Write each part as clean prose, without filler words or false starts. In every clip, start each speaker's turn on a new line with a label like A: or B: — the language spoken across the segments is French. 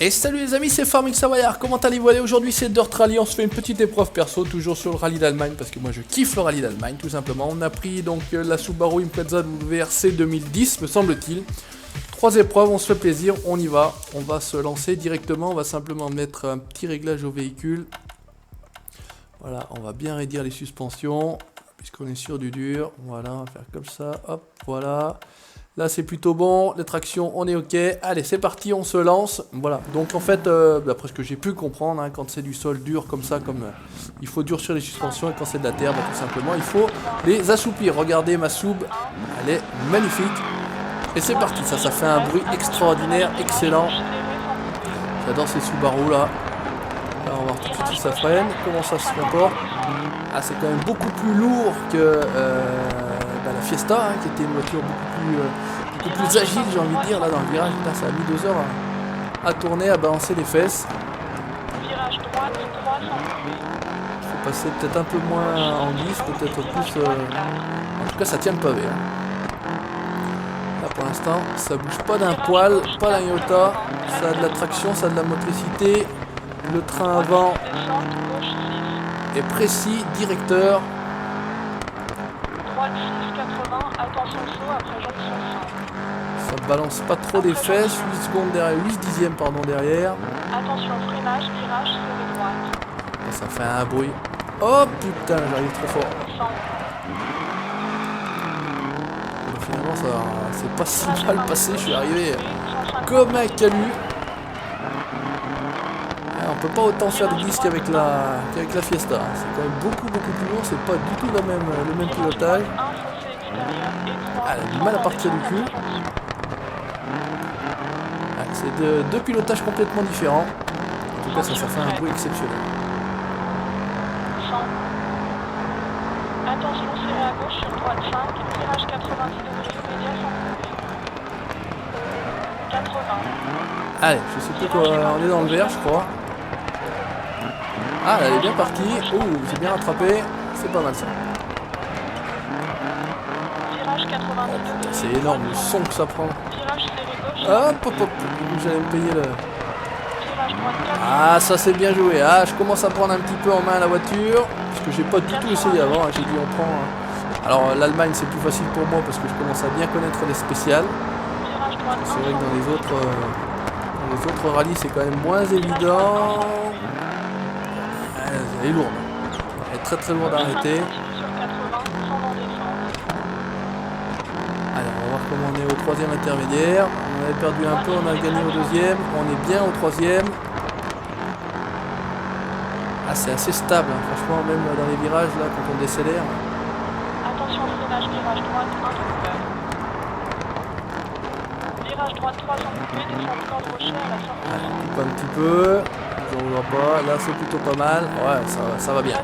A: Et salut les amis, c'est Farming Savoyard, comment allez-vous? Allez, aujourd'hui c'est Dirt Rally, on se fait une petite épreuve perso, toujours sur le rallye d'Allemagne, parce que moi je kiffe le rallye d'Allemagne, tout simplement. On a pris donc la Subaru Impreza WRC 2010, me semble-t-il. 3 épreuves, on se fait plaisir, on y va. On va se lancer directement, on va simplement mettre un petit réglage au véhicule. Voilà, on va bien raidir les suspensions, puisqu'on est sur du dur. Voilà, on va faire comme ça, hop, voilà. Là c'est plutôt bon, les tractions on est ok, allez c'est parti, on se lance. Voilà, donc en fait, d'après ce que j'ai pu comprendre, hein, quand c'est du sol dur comme ça, il faut durcir les suspensions, et quand c'est de la terre, tout simplement, il faut les assouplir. Regardez ma sub, elle est magnifique. Et c'est parti, ça fait un bruit extraordinaire, excellent. J'adore ces Subaru là. Là on va voir tout de suite si ça freine, comment ça se comporte. Ah, c'est quand même beaucoup plus lourd que la Fiesta, hein, qui était une voiture beaucoup plus agile, j'ai envie de dire. Là dans le virage, là, ça a mis 2 heures à tourner, à balancer les fesses. Il faut passer peut-être un peu moins en glisse, peut-être plus... En tout cas ça tient le pavé. Hein. Là pour l'instant ça bouge pas d'un poil, pas d'un iota. Ça a de la traction, ça a de la motricité. Le train avant est précis, directeur. Ça balance pas trop des fesses, 8 secondes derrière, 8 dixièmes pardon derrière.
B: Attention, freinage, virage sur les droites.
A: Et ça fait un bruit. Oh putain, j'arrive trop fort. Et finalement ça c'est pas si mal passé, je suis arrivé comme un calu. On peut pas autant faire de glisse qu'avec la Fiesta. C'est quand même beaucoup plus lourd, c'est pas du tout le même pilotage. Elle a du mal à partir du cul. C'est deux pilotages complètement différents. En tout cas, ça fait un bruit exceptionnel.
B: Attention, serré à gauche sur droite 5, virage 90 degrés immédiat sans 80.
A: Allez, je sais plus quoi, on est dans le vert, je crois. Ah, elle est bien partie. Oh, j'ai bien rattrapé. C'est pas mal ça.
B: Virage 90 degrés.
A: C'est énorme le son que ça prend.
B: Virage serré gauche.
A: Hop. J'allais me payer le... Ah, ça c'est bien joué. Ah, je commence à prendre un petit peu en main la voiture. Parce que j'ai pas du tout essayé avant. J'ai dit on prend... Alors l'Allemagne c'est plus facile pour moi parce que je commence à bien connaître les spéciales. C'est vrai que dans les autres rallyes c'est quand même moins évident. Elle est lourde. Elle est très lourde à arrêter. Allez, on va voir comment on est au 3e intermédiaire. On avait perdu un peu, on a gagné au 2e. On est bien au 3e. Ah, c'est assez stable, hein. Franchement, même dans les virages, là, quand on décélère.
B: Attention, freinage, virage droite, 1 virage droite 3 sans couper, descente corde rocher à la sortie.
A: Allez, on coupe un petit peu. On ne voit pas. Là, c'est plutôt pas mal. Ouais, ça va bien.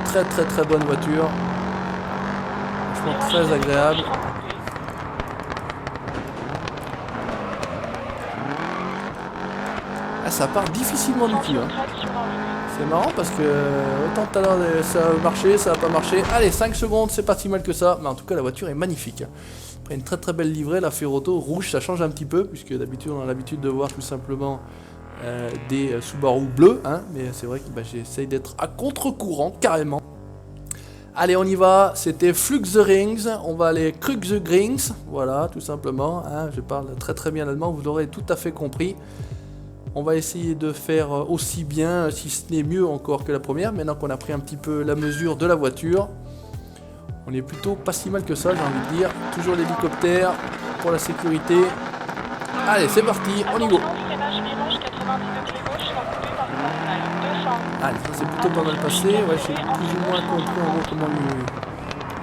A: Très bonne voiture. Franchement, très agréable. Ah, ça part difficilement du coup. Hein. C'est marrant parce que autant tout à l'heure ça a marché, ça n'a pas marché. Allez, 5 secondes, c'est pas si mal que ça. Mais en tout cas, la voiture est magnifique. Après une très belle livrée, la Ferroto rouge, ça change un petit peu. Puisque d'habitude, on a l'habitude de voir tout simplement des Subaru bleus. Hein, mais c'est vrai que j'essaye d'être à contre-courant, carrément. Allez, on y va. C'était Flux the Rings. On va aller Krug the Grings. Voilà, tout simplement. Hein, je parle très bien l'allemand, vous l'aurez tout à fait compris. On va essayer de faire aussi bien, si ce n'est mieux encore que la première, maintenant qu'on a pris un petit peu la mesure de la voiture. On est plutôt pas si mal que ça, j'ai envie de dire. Toujours l'hélicoptère pour la sécurité. Allez, c'est parti, on y go. Allez, ça c'est plutôt pas mal passé. Ouais, j'ai plus ou moins compris en gros comment lui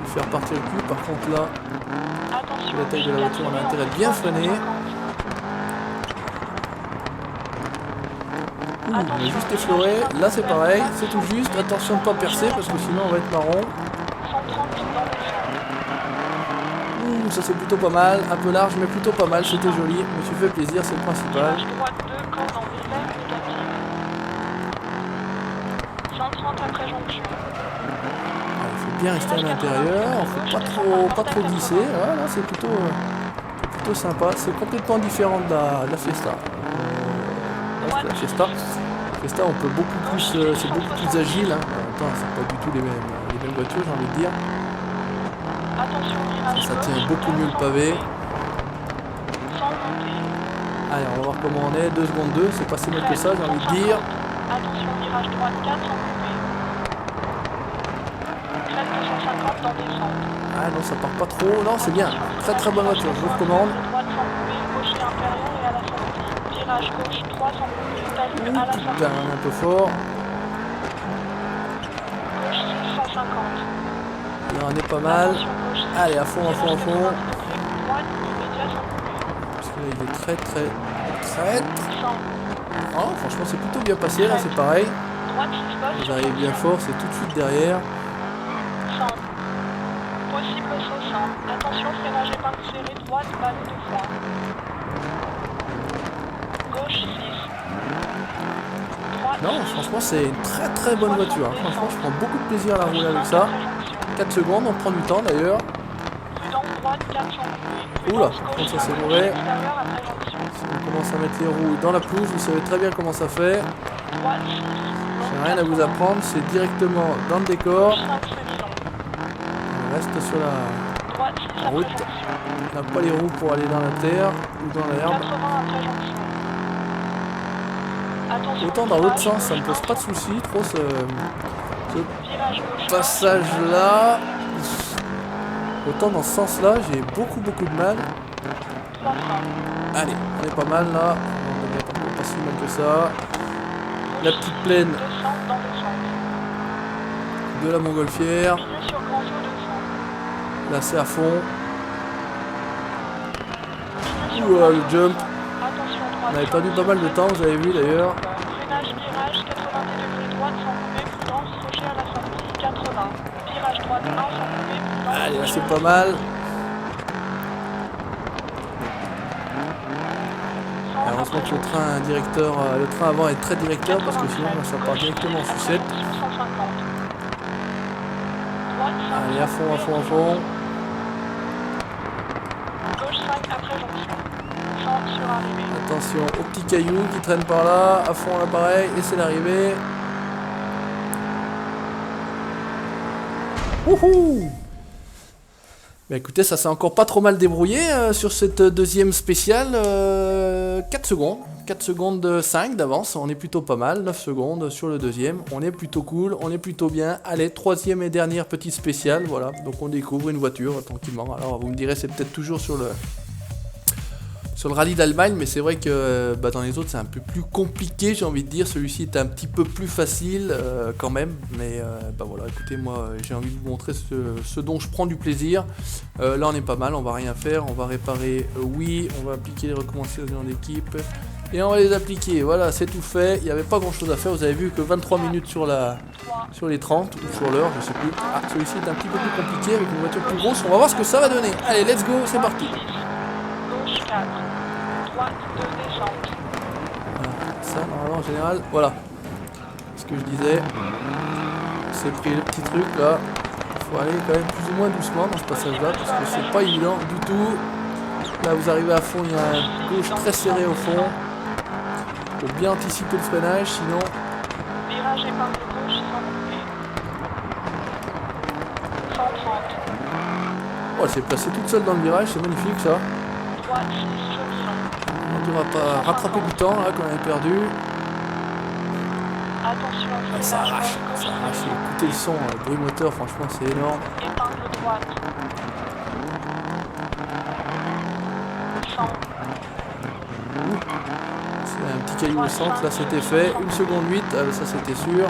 A: faire partir le cul. Par contre là, la taille de la voiture, on a intérêt de bien freiner. On a juste effleuré, là c'est pareil, c'est tout juste, attention de ne pas percer parce que sinon on va être marron. Ça c'est plutôt pas mal, un peu large mais plutôt pas mal, c'était joli, je me suis fait plaisir, c'est le principal. Il faut bien rester à l'intérieur, on ne faut pas trop glisser, voilà, c'est plutôt sympa, c'est complètement différent de la Fiesta. que la Fiesta. Fiesta, on peut beaucoup plus, c'est beaucoup plus agile. Hein. Attends, c'est pas du tout les mêmes voitures, j'ai envie de dire. Ça tient beaucoup mieux le pavé. Allez, on va voir comment on est. 2 secondes 2, c'est pas si mal que ça, j'ai envie de dire.
B: Attention, virage droite 4 sans couper. Crête 250 dans descente.
A: Ah non, ça part pas trop. Non, c'est bien. Très très bonne voiture, je vous recommande.
B: Droite sans couper, gauche et inférieur et à la sortie. Virage gauche 3 sans couper, talus à la sortie.
A: Putain, un peu fort.
B: Gauche 6 150.
A: Là, on est pas mal. Allez, à fond, à fond, à fond.
B: Droite immédiat sans couper.
A: Parce que là, il est très très très...
B: 100.
A: Oh, franchement, c'est plutôt bien passé. Là, c'est pareil.
B: Droite 6 boss.
A: Vous arrivez bien fort, c'est tout de suite derrière.
B: 100. Possible saut 100. Attention, freinage épingle serré, droite, ballon de foin. Gauche 6. Droite
A: Non,
B: 6.
A: franchement, c'est une très très bonne voiture. Hein. Franchement, je prends beaucoup de plaisir à la rouler avec ça. 4 secondes, on prend du temps d'ailleurs.
B: Prudence droite 4 sans couper.
A: Oula,
B: Prudence
A: par contre,
B: gauche
A: ça c'est
B: 5
A: mauvais.
B: extérieur après jonction.
A: Si on commence à mettre les roues dans la pelouse, vous savez très bien comment ça fait.
B: Droite 6.
A: J'ai rien à vous apprendre, c'est directement dans le décor.
B: 5 semi-long.
A: On reste sur la
B: Droite 6 après
A: route.
B: jonction.
A: On n'a pas les roues pour aller dans la terre ou dans l'herbe.
B: 80 après jonction. Attention,
A: Autant dans l'autre
B: virage
A: sens, ça me pose
B: gauche,
A: pas de soucis, trop ce
B: virage gauche,
A: passage là. Autant dans ce sens là, j'ai beaucoup de mal.
B: 3 freins.
A: Allez, on est pas mal là. On est pas si mal que ça. La petite plaine
B: 200 dans le centre.
A: de la Montgolfière.
B: Milieu sur grand saut 200.
A: Là c'est à fond.
B: Milieu sur
A: Ouh,
B: grand
A: le
B: saut
A: jump.
B: 200. Attention droite.
A: On avait perdu pas mal de temps, vous avez vu d'ailleurs.
B: Freinage virage 90 degrés droite sans couper, prudence, crochet à la sortie 80. Virage droite 1 sans couper, prudence.
A: Allez, là
B: crochet
A: c'est
B: à la
A: pas mal. Alors, heureusement que le train avant est très directeur parce que sinon ça part directement en sucette. Allez, à fond, à fond, à fond.
B: Gauche 5 après jonction. 100 sur arrivée.
A: Attention aux petits cailloux qui traînent par là, à fond l'appareil, et c'est l'arrivée. Wouhou! Bah écoutez, ça s'est encore pas trop mal débrouillé sur cette deuxième spéciale. 4 secondes. 4 secondes 5 d'avance, on est plutôt pas mal. 9 secondes sur le deuxième, on est plutôt cool, on est plutôt bien. Allez, troisième et dernière petite spéciale, voilà. Donc on découvre une voiture tranquillement. Alors vous me direz, c'est peut-être toujours sur le rallye d'Allemagne, mais c'est vrai que dans les autres c'est un peu plus compliqué, j'ai envie de dire. Celui-ci est un petit peu plus facile quand même, mais voilà, écoutez, moi j'ai envie de vous montrer ce dont je prends du plaisir. Là on est pas mal, on va rien faire, on va réparer, oui, on va appliquer les recommandations d'équipe et on va les appliquer. Voilà, c'est tout fait, il n'y avait pas grand chose à faire. Vous avez vu que 23 minutes sur les 30 ou sur l'heure, je sais plus. Ah, celui-ci est un petit peu plus compliqué avec une voiture plus grosse, on va voir ce que ça va donner. Allez, let's go, c'est parti.
B: Gauche 4. Droite 2 descente.
A: Voilà, ça normalement en général, voilà ce que je disais, c'est pris le petit truc là, il faut aller quand même plus ou moins doucement dans ce passage là parce que c'est pas évident du tout. Là vous arrivez à fond, il y a un gauche très serré au fond, faut bien anticiper le freinage sinon.
B: Virage épingle gauche sans couper. 130.
A: Oh, elle s'est placée toute seule dans le virage, c'est magnifique ça.
B: Droite 6 semi-long.
A: On devra pas rattraper du temps là qu'on avait perdu.
B: Attention au freinage.
A: Ça arrache,
B: gauche,
A: ça arrache. Écoutez le son, le bruit moteur, franchement c'est énorme.
B: épingle droite. 100.
A: C'est un petit caillou au centre, là c'était fait. 1 seconde 8, ça c'était sûr.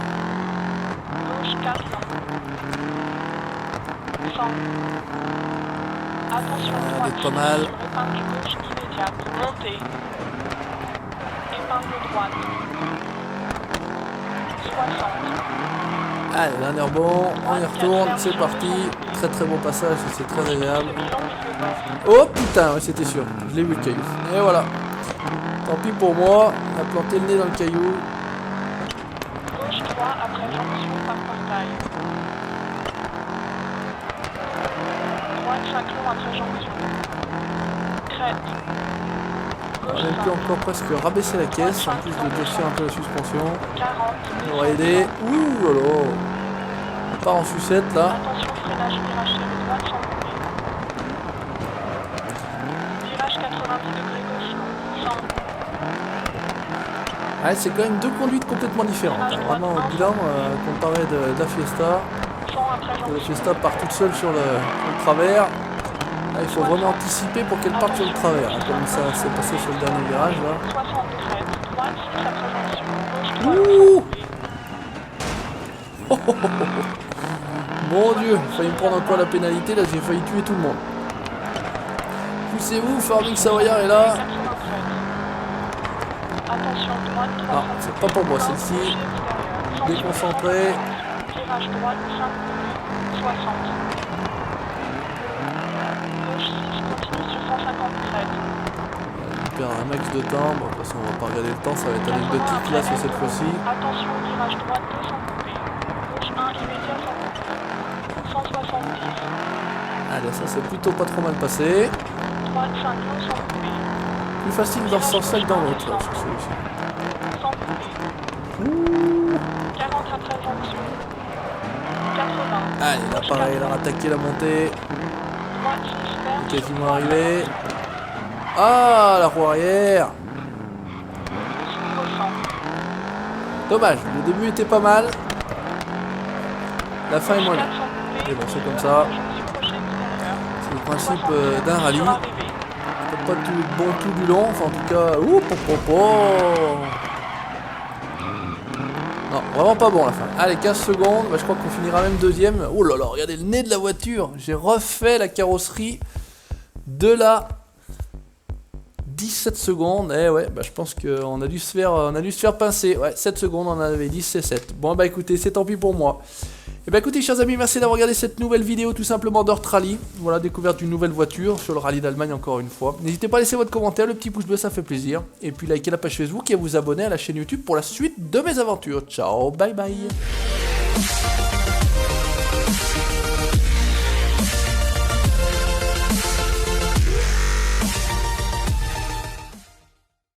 B: Gauche 4 long. 100. Attention droite.
A: d'être pas mal.
B: Épingle gauche immédiate. Montée. Épingle droite. 60.
A: Allez, dernier bon, on y retourne, c'est parti. Très très bon passage, c'est très agréable. Oh putain, ouais, c'était sûr, je l'ai vu le caillou. Et voilà. Tant pis pour moi, on a planté le nez dans le caillou.
B: Gauche 3 après jonction par portail. Droite 5 long après jonction. Crête. gauche
A: On a pu encore presque rabaisser la caisse, en plus de durcir un peu la suspension.
B: 40.
A: On va aider. Ouh là là. On part en sucette là.
B: Attention, freinage, virage sur le droite sans couper. Virage 90 degrés gauche, 100.
A: Ouais, c'est quand même deux conduites complètement différentes. Hein. Vraiment au bilan, comparé de la Fiesta.
B: 100 après
A: La Fiesta part toute seule sur le travers. Là, il faut vraiment anticiper pour qu'elle parte sur le travers. Hein, comme ça s'est passé sur le dernier virage là.
B: 60 de crête, droite 6 après jonction, gauche 3
A: Ouh. Oh, oh, oh, oh. Mon Dieu, failli me prendre encore la pénalité. Là, j'ai failli tuer tout le monde. Poussez-vous, Farming Savoyard est là.
B: Attention, droite,
A: Ah, c'est pas pour moi celle-ci. Déconcentré.
B: Virage droite, 5 60. Gauche 6, continue sur 150 crête.
A: On perd un max de temps. Bon, de toute façon, on va pas regarder le temps, ça va être anecdotique là sur cette fois-ci.
B: Attention, virage droite, 200 coupé. Gauche 1, immédiat sans couper. 170.
A: Allez, ça c'est plutôt pas trop mal passé.
B: Droite 5, sans couper.
A: Plus facile dans ce sens-là que dans l'autre, là, sur celui-ci.
B: Sans couper. 40 après jonction. 80.
A: Allez, là pareil, il a attaqué la montée.
B: Droite 6, vert.
A: Il est quasiment arrivé. Ah, la roue arrière. Dommage, le début était pas mal. La fin est moins bien. Mais bon, c'est comme ça. C'est le principe d'un rallye. Peut-être pas tout bon tout du long, enfin en tout cas. Ouh, Non, vraiment pas bon la fin. Allez, 15 secondes. Bah, je crois qu'on finira même deuxième. Oh là là, regardez le nez de la voiture. J'ai refait la carrosserie de la 17 secondes. Eh ouais, bah je pense qu'on a dû se faire pincer. Ouais, 7 secondes, on en avait 10, c'est 7. Bon bah écoutez, c'est tant pis pour moi. Et bah écoutez, chers amis, merci d'avoir regardé cette nouvelle vidéo tout simplement d'Earth Rally. Voilà, découverte d'une nouvelle voiture sur le rallye d'Allemagne encore une fois. N'hésitez pas à laisser votre commentaire, le petit pouce bleu, ça fait plaisir. Et puis likez la page Facebook et à vous abonner à la chaîne YouTube pour la suite de mes aventures. Ciao, bye bye.